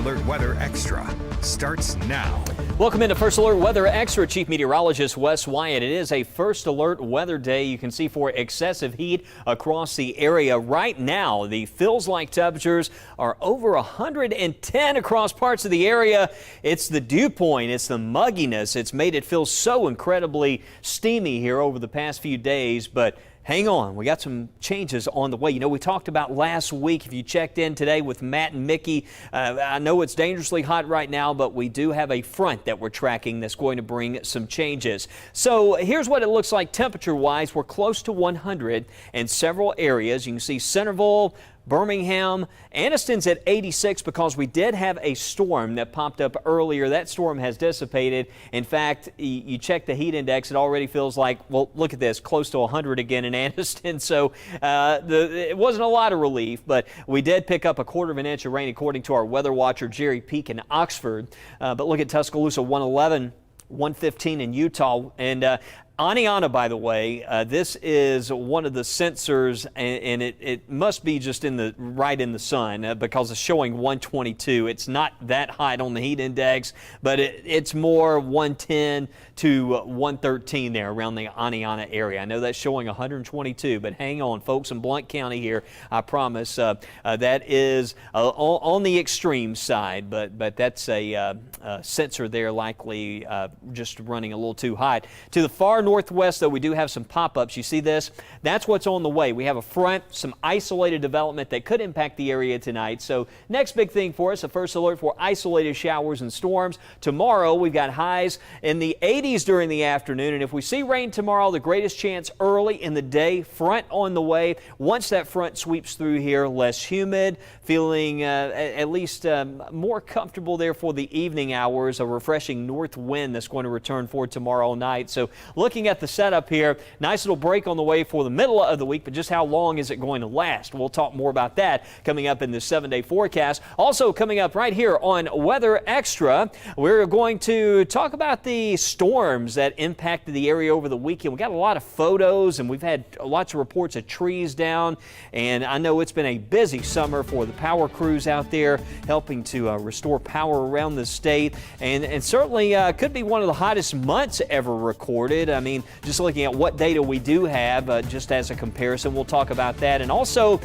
Alert Weather Extra starts now. Welcome into First Alert Weather Extra. Chief Meteorologist Wes Wyatt. It is a First Alert weather day. You can see for excessive heat across the area right now. The feels like temperatures are over 110 across parts of the area. It's the dew point. It's the mugginess. It's made it feel so incredibly steamy here over the past few days, but hang on, we got some changes on the way. You know, we talked about last week, if you checked in today with Matt and Mickey, I know it's dangerously hot right now, but we do have a front that we're tracking that's going to bring some changes. So here's what it looks like temperature-wise. We're close to 100 in several areas. You can see Centerville, Birmingham, Anniston's at 86 because we did have a storm that popped up earlier. That storm has dissipated. In fact, you check the heat index, it already feels like, well, look at this, close to 100 again in Anniston. So it wasn't a lot of relief, but we did pick up a quarter of an inch of rain according to our weather watcher, Jerry Peak in Oxford. But look at Tuscaloosa, 111, 115 in Utah. And Aniana, by the way, this is one of the sensors, and it must be just right in the sun because it's showing 122. It's not that hot on the heat index, but it's more 110 to 113 there around the Aniana area. I know that's showing 122, but hang on, folks, in Blount County here, I promise that is on the extreme side, but that's a sensor there likely just running a little too hot. To the far northwest, though, we do have some pop-ups. You see this? That's what's on the way. We have a front, some isolated development that could impact the area tonight. So next big thing for us, a first alert for isolated showers and storms. Tomorrow, we've got highs in the 80s during the afternoon. And if we see rain tomorrow, the greatest chance early in the day, front on the way. Once that front sweeps through here, less humid, feeling at least more comfortable there for the evening hours. A refreshing north wind that's going to return for tomorrow night. So looking at the setup here, nice little break on the way for the middle of the week, but just how long is it going to last? We'll talk more about that coming up in the 7-day forecast. Also coming up right here on Weather Extra, we're going to talk about the storms that impacted the area over the weekend. We got a lot of photos and we've had lots of reports of trees down, and I know it's been a busy summer for the power crews out there helping to restore power around the state, and certainly could be one of the hottest months ever recorded. I mean, just looking at what data we do have, just as a comparison, we'll talk about that. And also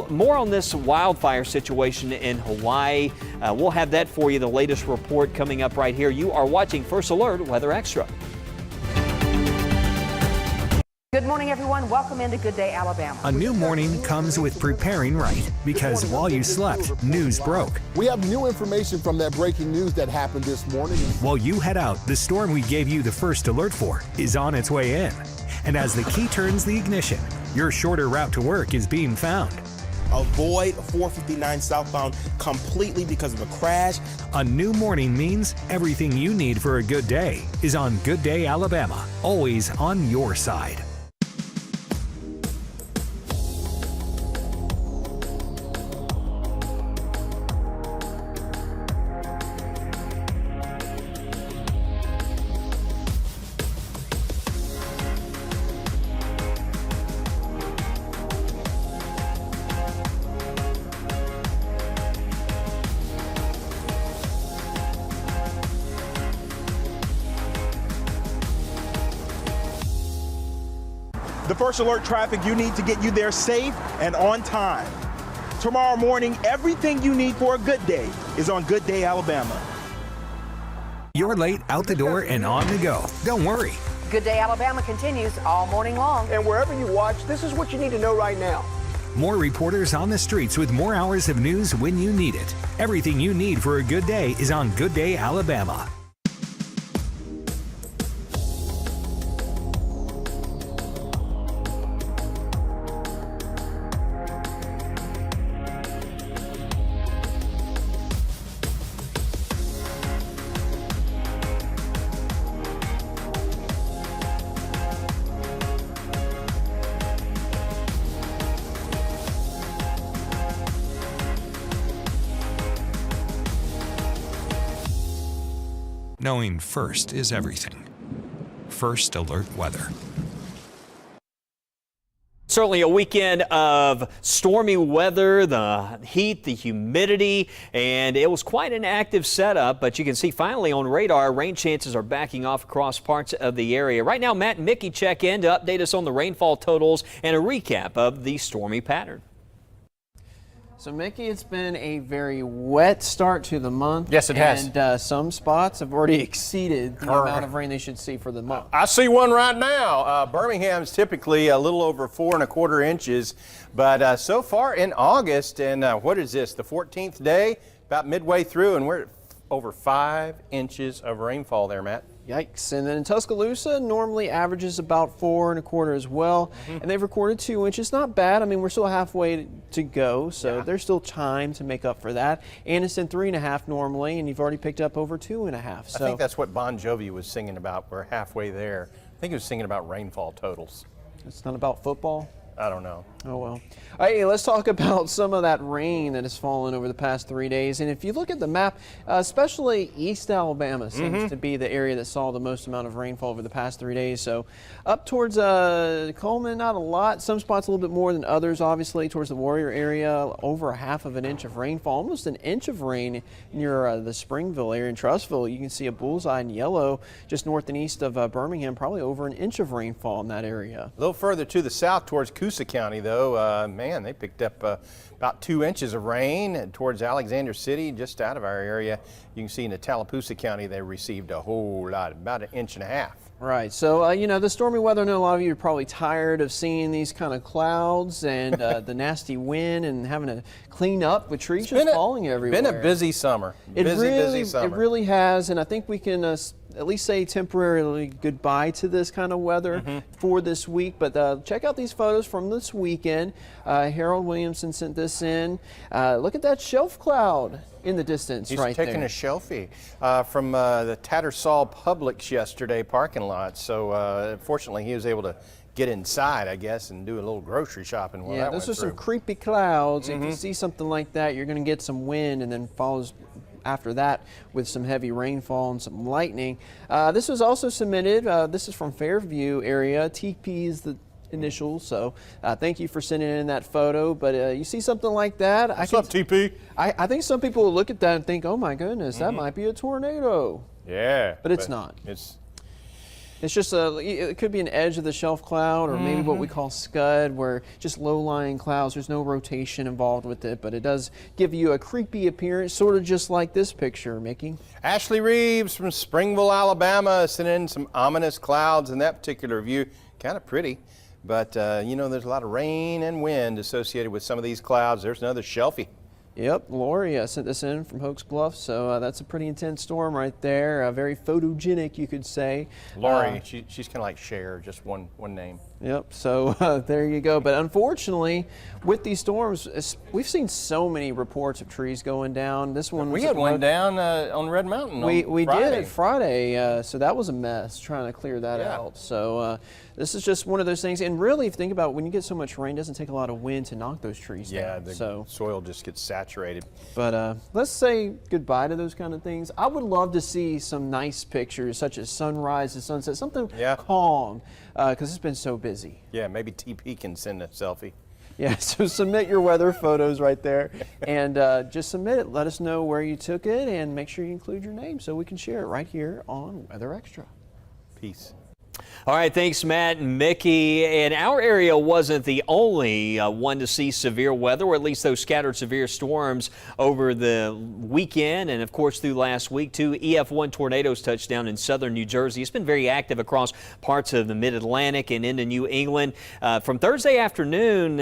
more on this wildfire situation in Hawaii. We'll have that for you, the latest report coming up right here. You are watching First Alert Weather Extra. Good morning, everyone. Welcome into Good Day, Alabama. A new morning comes with preparing right, because while you slept, news broke. We have new information from that breaking news that happened this morning. While you head out, the storm we gave you the first alert for is on its way in. And as the key turns the ignition, your shorter route to work is being found. Avoid 459 southbound completely because of a crash. A new morning means everything you need for a good day is on Good Day Alabama, always on your side. The First Alert traffic you need to get you there safe and on time. Tomorrow morning, everything you need for a good day is on Good Day, Alabama. You're late, out the door, and on the go. Don't worry. Good Day, Alabama continues all morning long. And wherever you watch, this is what you need to know right now. More reporters on the streets with more hours of news when you need it. Everything you need for a good day is on Good Day, Alabama. Knowing first is everything. First Alert Weather. certainly a weekend of stormy weather, the heat, the humidity, and it was quite an active setup. But you can see finally on radar, rain chances are backing off across parts of the area. Right now, Matt and Mickey check in to update us on the rainfall totals and a recap of the stormy pattern. So, Mickey, it's been a very wet start to the month. Yes, it has. And some spots have already exceeded the amount of rain they should see for the month. I see one right now. Birmingham's typically a little over 4¼ inches, but so far in August, and what is this, the 14th day, about midway through, and we're at over 5 inches of rainfall there, Matt. Yikes. And then in Tuscaloosa, normally averages about 4¼ as well. And they've recorded 2 inches. Not bad. I mean, we're still halfway to go, so there's still time to make up for that. Anniston 3½ normally, and you've already picked up over 2½. So I think that's what Bon Jovi was singing about. We're halfway there. I think he was singing about rainfall totals. It's not about football. I don't know. Oh, well. All right, let's talk about some of that rain that has fallen over the past 3 days. And if you look at the map, especially East Alabama seems to be the area that saw the most amount of rainfall over the past 3 days. So up towards Coleman, not a lot. Some spots a little bit more than others, obviously. Towards the Warrior area, over 1/2 inch of rainfall. Almost an inch of rain near the Springville area in Trussville. You can see a bullseye in yellow just north and east of Birmingham, probably over an inch of rainfall in that area. A little further to the south towards Coosa County, though, man, they picked up about 2 inches of rain towards Alexander City, just out of our area. You can see in the Tallapoosa County, they received a whole lot, about 1.5 inches. Right. So, you know, the stormy weather, I know a lot of you are probably tired of seeing these kind of clouds and the nasty wind and having to clean up with trees just falling everywhere. It's been a busy summer. Busy summer. It really has, and I think we can at least say temporarily goodbye to this kind of weather for this week. But check out these photos from this weekend. Harold Williamson sent this in. Look at that shelf cloud in the distance. He's right there. He's taking a selfie from the Tattersall Publix yesterday parking lot. So fortunately, he was able to get inside, I guess, and do a little grocery shopping while that went those are through. some creepy clouds. If you see something like that, you're going to get some wind, and then follows after that with some heavy rainfall and some lightning. This was also submitted. This is from Fairview area. TP is the initials, so thank you for sending in that photo. But you see something like that, What's up, TP? I think some people will look at that and think, oh my goodness, that might be a tornado. Yeah. But it's not. It's just it could be an edge of the shelf cloud, or maybe what we call scud, where just low-lying clouds. There's no rotation involved with it, but it does give you a creepy appearance, sort of just like this picture, Mickey. Ashley Reeves from Springville, Alabama, sent in some ominous clouds in that particular view. Kind of pretty, but you know, there's a lot of rain and wind associated with some of these clouds. There's another shelfie. Yep, Lori sent this in from Hoax Bluff, so that's a pretty intense storm right there. Very photogenic, you could say. Lori, she's kind of like Cher, just one name. Yep, so there you go. But unfortunately, with these storms, we've seen so many reports of trees going down. This one we had one down on Red Mountain. We Friday. did Friday, so that was a mess trying to clear that out. So this is just one of those things. And really, if you think about it, when you get so much rain, it doesn't take a lot of wind to knock those trees down. Yeah, the soil just gets saturated. But let's say goodbye to those kind of things. I would love to see some nice pictures, such as sunrise and sunset, something calm, because it's been so busy. Yeah, maybe TP can send a selfie. Yeah, so submit your weather photos right there, and just submit it. Let us know where you took it, and make sure you include your name so we can share it right here on Weather Extra. Peace. All right, thanks, Matt and Mickey. And our area wasn't the only one to see severe weather, or at least those scattered severe storms over the weekend. And, of course, through last week, 2 EF1 tornadoes touched down in southern New Jersey. It's been very active across parts of the mid-Atlantic and into New England. From Thursday afternoon,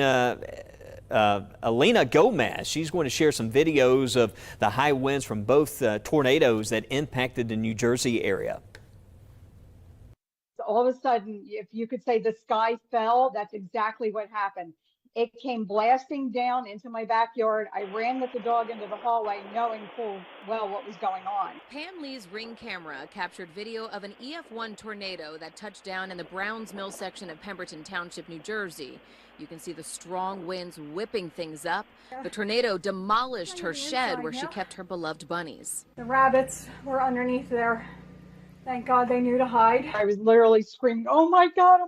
Alina Gomez, she's going to share some videos of the high winds from both tornadoes that impacted the New Jersey area. All of a sudden, if you could say the sky fell, that's exactly what happened. It came blasting down into my backyard. I ran with the dog into the hallway, knowing full well what was going on. Pam Lee's Ring camera captured video of an EF1 tornado that touched down in the Browns Mill section of Pemberton Township, New Jersey. You can see the strong winds whipping things up. The tornado demolished her shed where she kept her beloved bunnies. The rabbits were underneath there. Thank God they knew to hide. I was literally screaming, oh my God,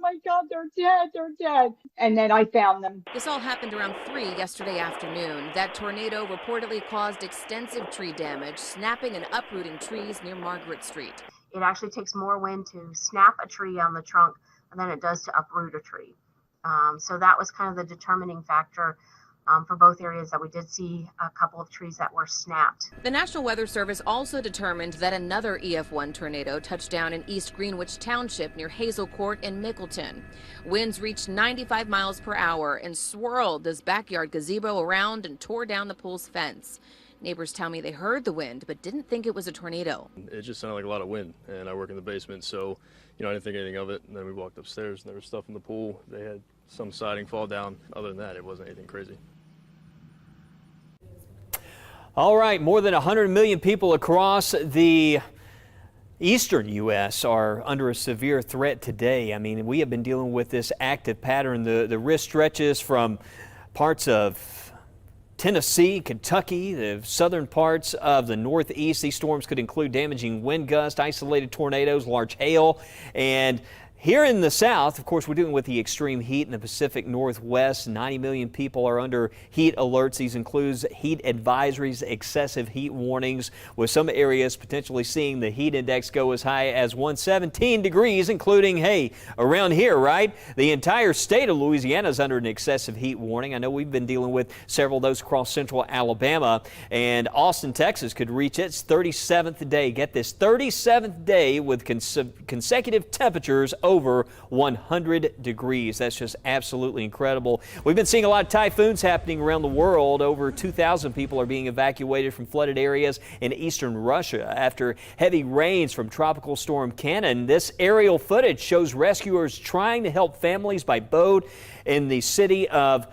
they're dead, they're dead. And then I found them. This all happened around 3 yesterday afternoon. That tornado reportedly caused extensive tree damage, snapping and uprooting trees near Margaret Street. It actually takes more wind to snap a tree on the trunk than it does to uproot a tree. So that was kind of the determining factor for both areas, that we did see a couple of trees that were snapped. The National Weather Service also determined that another EF1 tornado touched down in East Greenwich Township near Hazel Court in Mickleton. Winds reached 95 miles per hour and swirled this backyard gazebo around and tore down the pool's fence. Neighbors tell me they heard the wind but didn't think it was a tornado. It just sounded like a lot of wind, and I work in the basement, so I didn't think anything of it. And then we walked upstairs and there was stuff in the pool. They had some siding fall down. Other than that, it wasn't anything crazy. All right, more than 100 million people across the eastern U.S. are under a severe threat today. I mean, we have been dealing with this active pattern. The wrist stretches from parts of Tennessee, Kentucky, the southern parts of the Northeast. These storms could include damaging wind gusts, isolated tornadoes, large hail, and here in the south, of course, we're dealing with the extreme heat in the Pacific Northwest. 90 million people are under heat alerts. These include heat advisories, excessive heat warnings, with some areas potentially seeing the heat index go as high as 117 degrees, including, hey, around here, right? The entire state of Louisiana is under an excessive heat warning. I know we've been dealing with several of those across central Alabama, and Austin, Texas could reach its 37th day. Get this, 37th day with consecutive temperatures over 100 degrees. That's just absolutely incredible. We've been seeing a lot of typhoons happening around the world. Over 2,000 people are being evacuated from flooded areas in eastern Russia after heavy rains from Tropical Storm Cannon. This aerial footage shows rescuers trying to help families by boat in the city of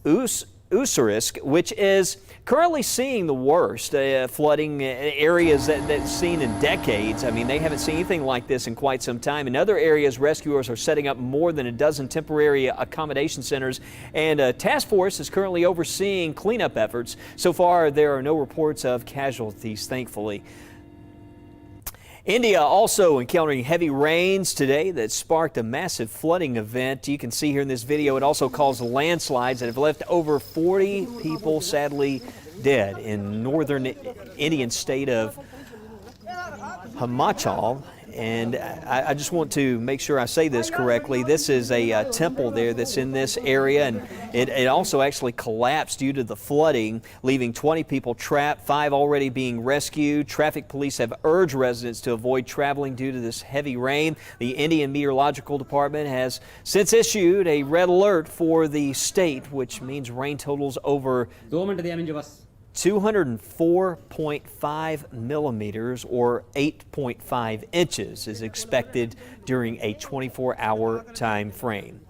Usurisk, which is currently seeing the worst flooding areas that's seen in decades. I mean, they haven't seen anything like this in quite some time. In other areas, rescuers are setting up more than a dozen temporary accommodation centers, and a task force is currently overseeing cleanup efforts. So far, there are no reports of casualties, thankfully. India also encountering heavy rains today that sparked a massive flooding event. You can see here in this video it also caused landslides that have left over 40 people sadly dead in northern Indian state of Himachal. And I just want to make sure I say this correctly. This is a temple there that's in this area, and it also actually collapsed due to the flooding, leaving 20 people trapped, 5 already being rescued. Traffic police have urged residents to avoid traveling due to this heavy rain. The Indian Meteorological Department has since issued a red alert for the state, which means rain totals over 204.5 millimeters or 8.5 inches is expected during a 24-hour time frame.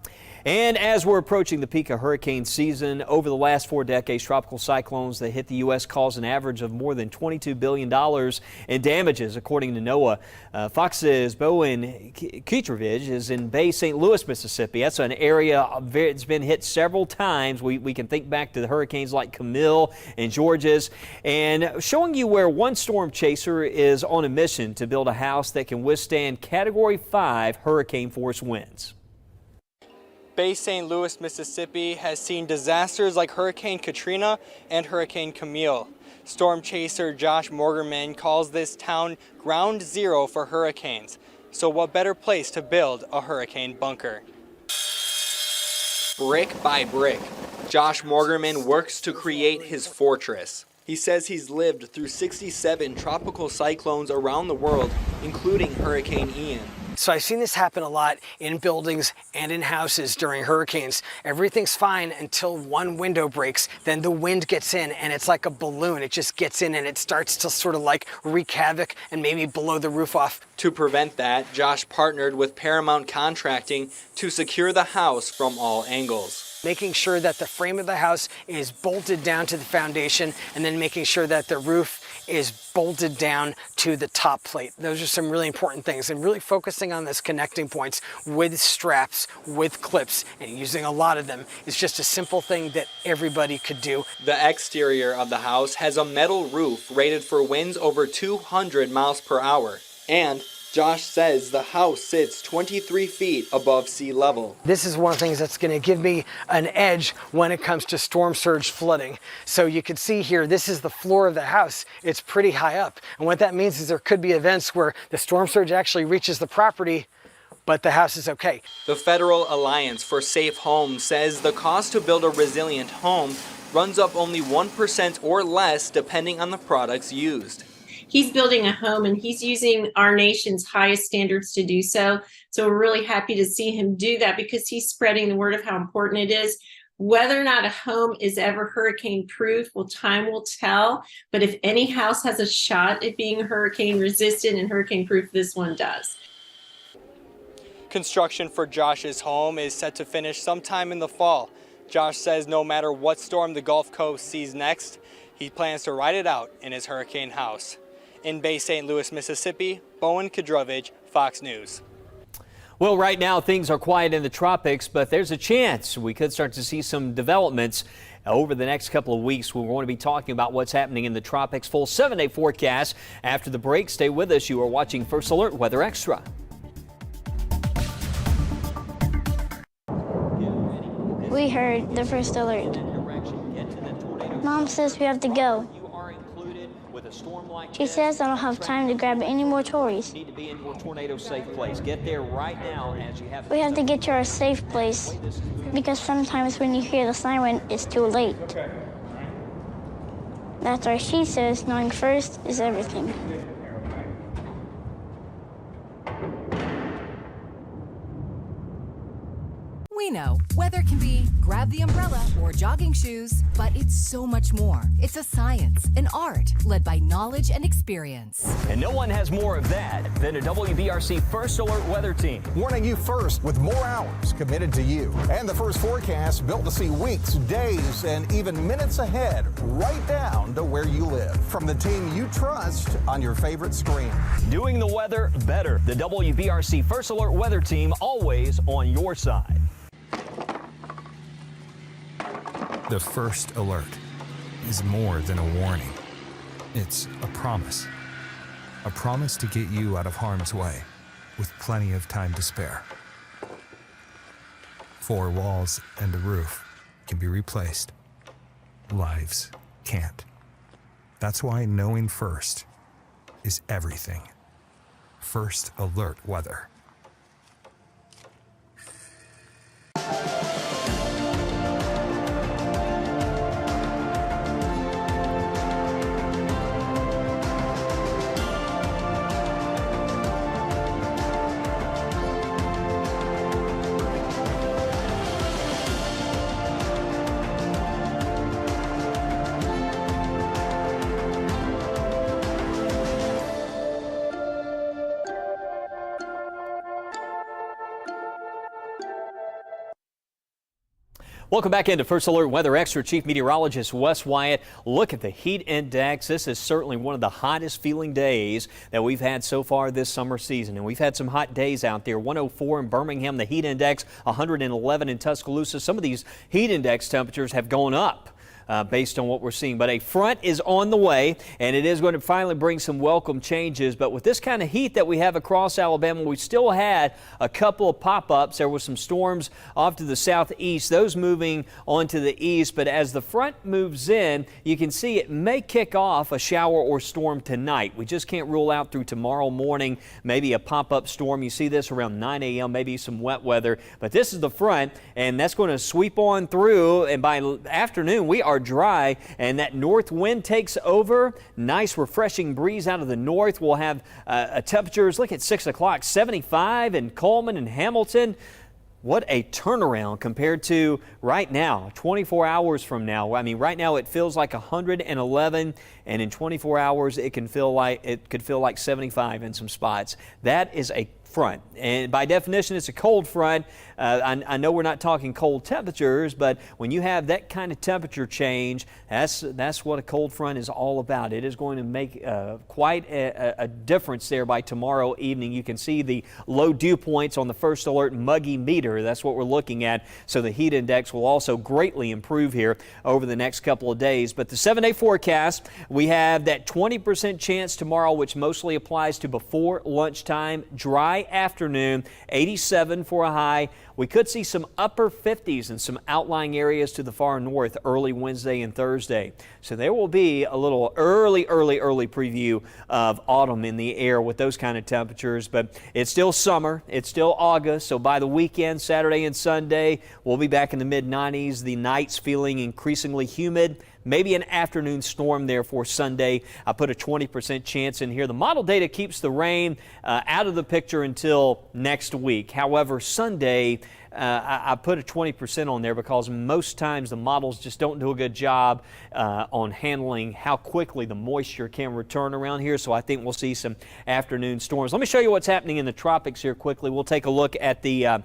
And as we're approaching the peak of hurricane season, over the last 4 decades, tropical cyclones that hit the U.S. caused an average of more than $22 billion in damages, according to NOAA. Fox's Bowen Kitrovich is in Bay St. Louis, Mississippi. That's an area that's been hit several times. We can think back to the hurricanes like Camille and Georges, and showing you where one storm chaser is on a mission to build a house that can withstand Category 5 hurricane force winds. Bay St. Louis, Mississippi has seen disasters like Hurricane Katrina and Hurricane Camille. Storm chaser Josh Morgerman calls this town ground zero for hurricanes. So what better place to build a hurricane bunker? Brick by brick, Josh Morgerman works to create his fortress. He says he's lived through 67 tropical cyclones around the world, including Hurricane Ian. So I've seen this happen a lot in buildings and in houses during hurricanes. Everything's fine until one window breaks, then the wind gets in and it's like a balloon. It just gets in and it starts to sort of like wreak havoc and maybe blow the roof off. To prevent that, Josh partnered with Paramount Contracting to secure the house from all angles. Making sure that the frame of the house is bolted down to the foundation and then making sure that the roof is bolted down to the top plate. Those are some really important things, and really focusing on those connecting points with straps, with clips, and using a lot of them is just a simple thing that everybody could do. The exterior of the house has a metal roof rated for winds over 200 miles per hour and Josh says the house sits 23 feet above sea level. This is one of the things that's going to give me an edge when it comes to storm surge flooding. So you can see here, this is the floor of the house. It's pretty high up. And what that means is there could be events where the storm surge actually reaches the property, but the house is okay. The Federal Alliance for Safe Homes says the cost to build a resilient home runs up only 1% or less depending on the products used. He's building a home and he's using our nation's highest standards to do so. So we're really happy to see him do that because he's spreading the word of how important it is. Whether or not a home is ever hurricane proof, well, time will tell. But if any house has a shot at being hurricane resistant and hurricane proof, this one does. Construction for Josh's home is set to finish sometime in the fall. Josh says no matter what storm the Gulf Coast sees next, he plans to ride it out in his hurricane house. In Bay St. Louis, Mississippi, Bowen Kadrovich, Fox News. Well, right now things are quiet in the tropics, but there's a chance we could start to see some developments over the next couple of weeks. We're going to be talking about what's happening in the tropics. Full 7-day forecast after the break. Stay with us. You are watching First Alert Weather Extra. We heard the first alert. Mom says we have to go. She says I don't have time to grab any more toys. Need to be in your tornado safe place. Get there right now as you have. We have to get to our safe place because sometimes when you hear the siren, it's too late. That's why she says knowing first is everything. We know weather can be grab the umbrella or jogging shoes, but it's so much more. It's a science, an art, led by knowledge and experience. And no one has more of that than a WBRC First Alert weather team. Warning you first with more hours committed to you. And the first forecast built to see weeks, days, and even minutes ahead, right down to where you live. From the team you trust on your favorite screen. Doing the weather better. The WBRC First Alert weather team, always on your side. The first alert is more than a warning. It's a promise. A promise to get you out of harm's way with plenty of time to spare. 4 walls and a roof can be replaced. Lives can't. That's why knowing first is everything. First Alert Weather. Welcome back into First Alert Weather Extra. Chief Meteorologist Wes Wyatt. Look at the heat index. This is certainly one of the hottest feeling days that we've had so far this summer season. And we've had some hot days out there. 104 in Birmingham, the heat index, 111 in Tuscaloosa. Some of these heat index temperatures have gone up. Based on what we're seeing. But a front is on the way, and it is going to finally bring some welcome changes. But with this kind of heat that we have across Alabama, we still had a couple of pop-ups. There were some storms off to the southeast, those moving on to the east. But as the front moves in, you can see it may kick off a shower or storm tonight. We just can't rule out through tomorrow morning, maybe a pop-up storm. You see this around 9 a.m., maybe some wet weather. But this is the front, and that's going to sweep on through. And by afternoon, we are dry, and that north wind takes over. Nice refreshing breeze out of the north. We'll have temperatures, look at 6 o'clock, 75 in Coleman and Hamilton. What a turnaround compared to right now, 24 hours from now. I mean, right now it feels like 111, and in 24 hours it could feel like 75 in some spots. That is a front. And by definition, it's a cold front. I know we're not talking cold temperatures, but when you have that kind of temperature change, that's what a cold front is all about. It is going to make quite a difference there by tomorrow evening. You can see the low dew points on the first alert muggy meter. That's what we're looking at. So the heat index will also greatly improve here over the next couple of days. But the 7-day forecast, we have that 20% chance tomorrow, which mostly applies to before lunchtime. Dry afternoon, 87 for a high. We could see some upper 50s in some outlying areas to the far north early Wednesday and Thursday. So there will be a little early preview of autumn in the air with those kind of temperatures. But it's still summer. It's still August. So by the weekend, Saturday and Sunday, we'll be back in the mid-90s. The nights feeling increasingly humid. Maybe an afternoon storm there for Sunday. I put a 20% chance in here. The model data keeps the rain out of the picture until next week. However, Sunday, I put a 20% on there because most times the models just don't do a good job on handling how quickly the moisture can return around here. So I think we'll see some afternoon storms. Let me show you what's happening in the tropics here quickly. We'll take a look at the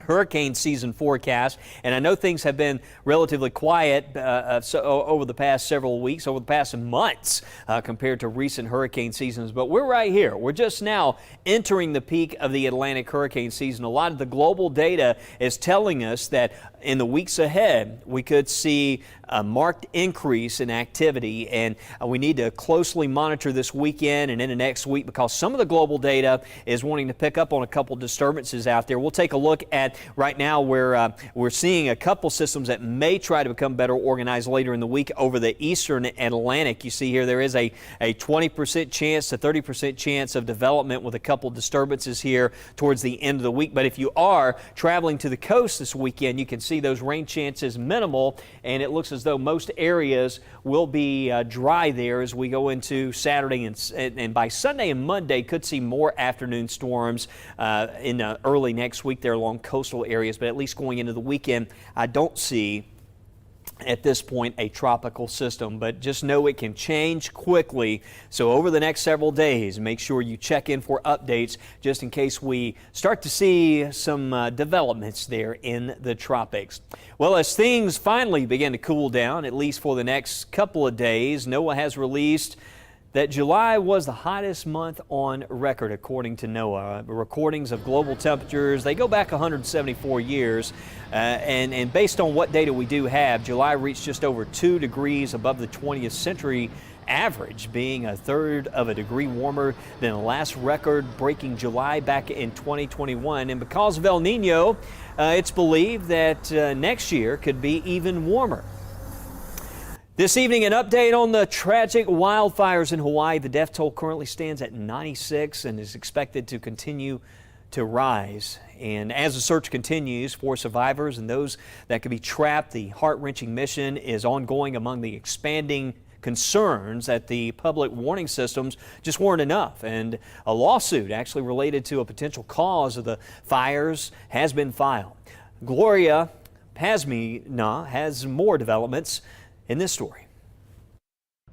hurricane season forecast, and I know things have been relatively quiet over the past several weeks, over the past months compared to recent hurricane seasons, but we're right here. We're just now entering the peak of the Atlantic hurricane season. A lot of the global data is telling us that in the weeks ahead, we could see a marked increase in activity, and we need to closely monitor this weekend and into next week because some of the global data is wanting to pick up on a couple disturbances out there. We'll take a look at right now where we're seeing a couple systems that may try to become better organized later in the week over the eastern Atlantic. You see here there is a 20% chance to 30% chance of development with a couple disturbances here towards the end of the week. But if you are traveling to the coast this weekend, you can see those rain chances minimal, and it looks as though most areas will be dry there as we go into Saturday and by Sunday and Monday could see more afternoon storms in early next week there along coastal areas, but at least going into the weekend, I don't see at this point a tropical system, but just know it can change quickly. So over the next several days, make sure you check in for updates just in case we start to see some developments there in the tropics. Well, as things finally begin to cool down, at least for the next couple of days, NOAA has released that July was the hottest month on record, according to NOAA. Recordings of global temperatures, they go back 174 years, and based on what data we do have, July reached just over 2 degrees above the 20th century average, being a third of a degree warmer than the last record-breaking July back in 2021. And because of El Nino, it's believed that next year could be even warmer. This evening, an update on the tragic wildfires in Hawaii. The death toll currently stands at 96 and is expected to continue to rise. And as the search continues for survivors and those that could be trapped, the heart-wrenching mission is ongoing among the expanding concerns that the public warning systems just weren't enough. And a lawsuit actually related to a potential cause of the fires has been filed. Gloria Pazmina has more developments in this story.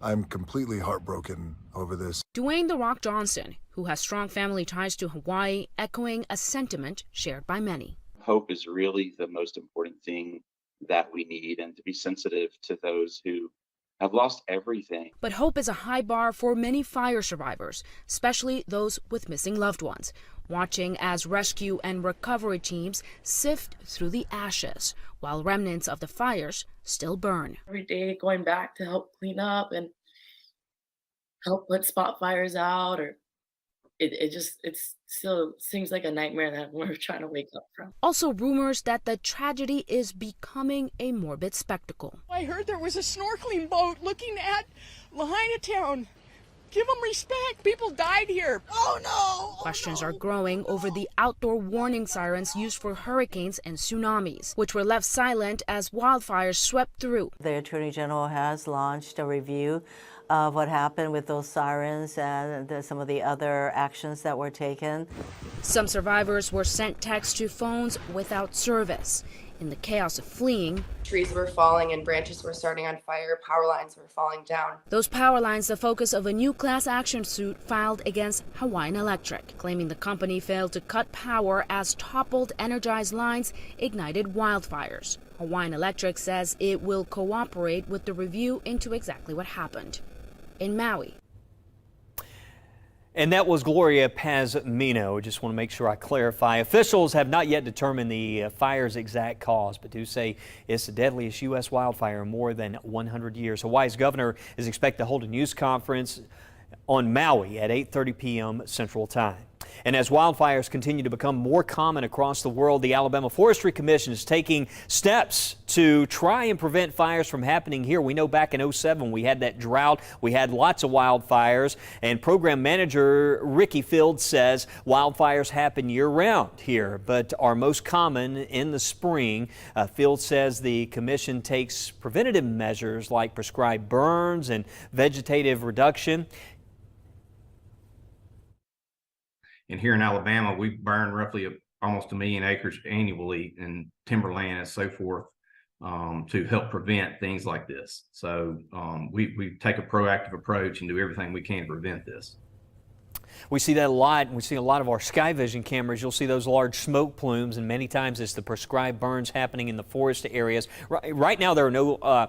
I'm completely heartbroken over this. Dwayne "The Rock" Johnson, who has strong family ties to Hawaii, echoing a sentiment shared by many. Hope is really the most important thing that we need, and to be sensitive to those who have lost everything. But hope is a high bar for many fire survivors, especially those with missing loved ones, watching as rescue and recovery teams sift through the ashes while remnants of the fires still burn. Every day going back to help clean up and help put spot fires out, or it still seems like a nightmare that we're trying to wake up from. Also rumors that the tragedy is becoming a morbid spectacle. I heard there was a snorkeling boat looking at Lahaina Town. Give them respect. People died here. Oh, no. Questions are growing over the outdoor warning sirens used for hurricanes and tsunamis, which were left silent as wildfires swept through. The Attorney General has launched a review of what happened with those sirens and some of the other actions that were taken. Some survivors were sent texts to phones without service. In the chaos of fleeing, trees were falling and branches were starting on fire, power lines were falling down. those power lines the focus of a new class action suit filed against Hawaiian Electric, claiming the company failed to cut power as toppled energized lines ignited wildfires. Hawaiian Electric says it will cooperate with the review into exactly what happened. In Maui. And that was Gloria Pazmino. Just want to make sure I clarify. Officials have not yet determined the fire's exact cause, but do say it's the deadliest U.S. wildfire in more than 100 years. Hawaii's governor is expected to hold a news conference on Maui at 8:30 p.m. Central Time. And as wildfires continue to become more common across the world, the Alabama Forestry Commission is taking steps to try and prevent fires from happening here. We know back in 2007 we had that drought, we had lots of wildfires, and program manager Ricky Field says wildfires happen year-round here, but are most common in the spring. Field says the commission takes preventative measures like prescribed burns and vegetative reduction. And here in Alabama, we burn roughly almost 1 million acres annually in timberland and so forth to help prevent things like this. So we take a proactive approach and do everything we can to prevent this. We see that a lot. We see a lot of our sky vision cameras. You'll see those large smoke plumes, and many times it's the prescribed burns happening in the forest areas. Right now, there are no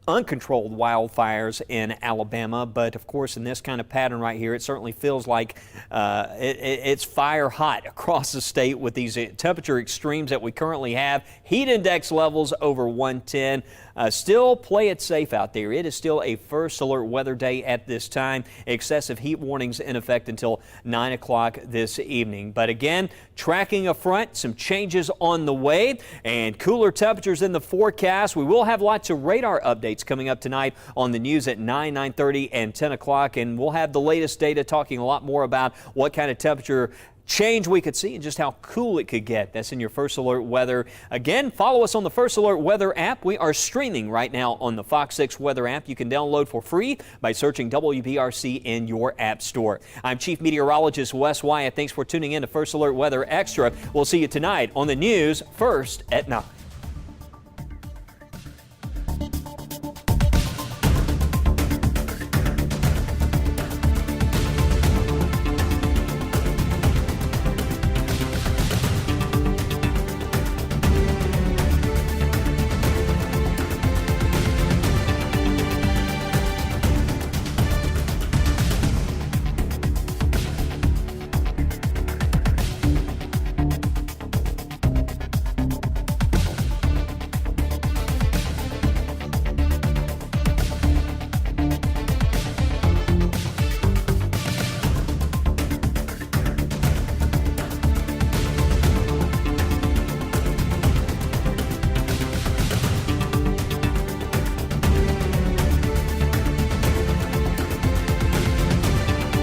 uncontrolled wildfires in Alabama, but of course in this kind of pattern right here, it certainly feels like it's fire hot across the state with these temperature extremes that we currently have. Heat index levels over 110. Still play it safe out there. It is still a first alert weather day at this time. Excessive heat warnings in effect until 9 o'clock this evening. But again, tracking a front, some changes on the way, and cooler temperatures in the forecast. We will have lots of radar updates coming up tonight on the news at 9, 9:30, and 10 o'clock. And we'll have the latest data talking a lot more about what kind of temperature change we could see and just how cool it could get. That's in your First Alert Weather. Again, follow us on the First Alert Weather app. We are streaming right now on the Fox 6 Weather app. You can download for free by searching WBRC in your app store. I'm Chief Meteorologist Wes Wyatt. Thanks for tuning in to First Alert Weather Extra. We'll see you tonight on the news first at 9.